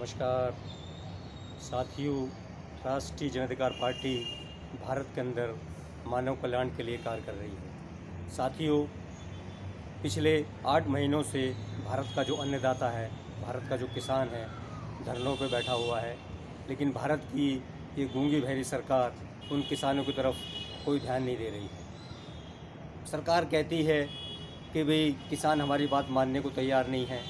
नमस्कार साथियों। राष्ट्रीय जन अधिकार पार्टी भारत के अंदर मानव कल्याण के लिए कार्य कर रही है। साथियों, पिछले 8 महीनों से भारत का जो अन्नदाता है, भारत का जो किसान है, धरनों पर बैठा हुआ है। लेकिन भारत की ये गूंगी बहरी सरकार उन किसानों की तरफ कोई ध्यान नहीं दे रही है। सरकार कहती है कि भाई किसान हमारी बात मानने को तैयार नहीं है,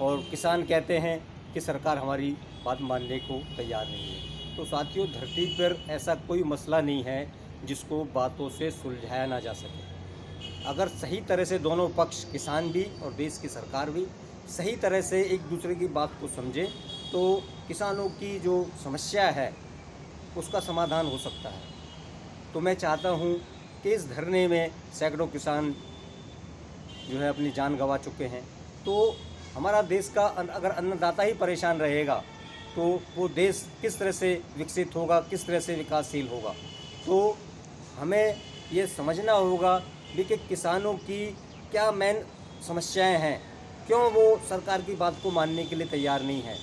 और किसान कहते हैं कि सरकार हमारी बात मानने को तैयार नहीं है। तो साथियों, धरती पर ऐसा कोई मसला नहीं है जिसको बातों से सुलझाया ना जा सके। अगर सही तरह से दोनों पक्ष, किसान भी और देश की सरकार भी, सही तरह से एक दूसरे की बात को समझे तो किसानों की जो समस्या है उसका समाधान हो सकता है। तो मैं चाहता हूँ कि इस धरने में सैकड़ों किसान जो है अपनी जान गंवा चुके हैं। तो हमारा देश का अगर अन्नदाता ही परेशान रहेगा तो वो देश किस तरह से विकसित होगा, किस तरह से विकासशील होगा। तो हमें ये समझना होगा भी कि किसानों की क्या मेन समस्याएं हैं, क्यों वो सरकार की बात को मानने के लिए तैयार नहीं है।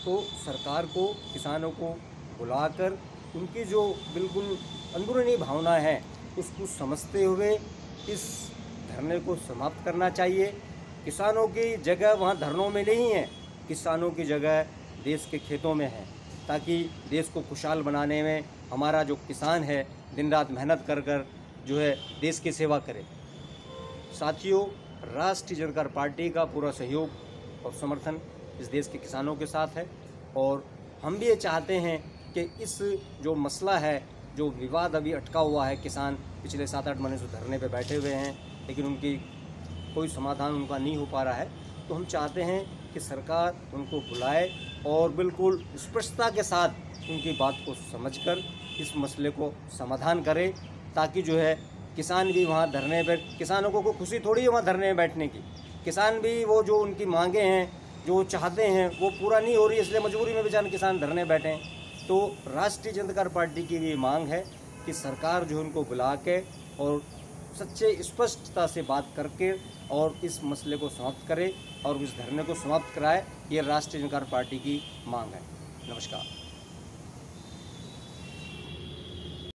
तो सरकार को किसानों को बुलाकर उनकी जो बिल्कुल अंदरूनी भावना है उसको समझते हुए इस धरने को समाप्त करना चाहिए। किसानों की जगह वहाँ धरनों में नहीं है, किसानों की जगह देश के खेतों में है, ताकि देश को खुशहाल बनाने में हमारा जो किसान है दिन रात मेहनत कर कर जो है देश की सेवा करे। साथियों, राष्ट्रीय जन अधिकार पार्टी का पूरा सहयोग और समर्थन इस देश के किसानों के साथ है, और हम भी ये चाहते हैं कि इस जो मसला है, जो विवाद अभी अटका हुआ है, किसान पिछले 7-8 महीने से धरने पे बैठे हुए हैं लेकिन उनकी कोई समाधान उनका नहीं हो पा रहा है। तो हम चाहते हैं कि सरकार उनको बुलाए और बिल्कुल स्पष्टता के साथ उनकी बात को समझकर इस मसले को समाधान करे, ताकि जो है किसान भी वहाँ धरने पर, किसानों को कोई खुशी थोड़ी है वहाँ धरने में बैठने की, किसान भी वो जो उनकी मांगे हैं, जो चाहते हैं वो पूरा नहीं हो रही, इसलिए मजबूरी में बेचारे किसान धरने बैठे हैं। तो राष्ट्रीय जन अधिकार पार्टी की भी मांग है कि सरकार जो उनको बुला के और सच्चे स्पष्टता से बात करके और इस मसले को समाप्त करे और इस धरने को समाप्त कराए। ये राष्ट्रीय जन अधिकार पार्टी की मांग है। नमस्कार।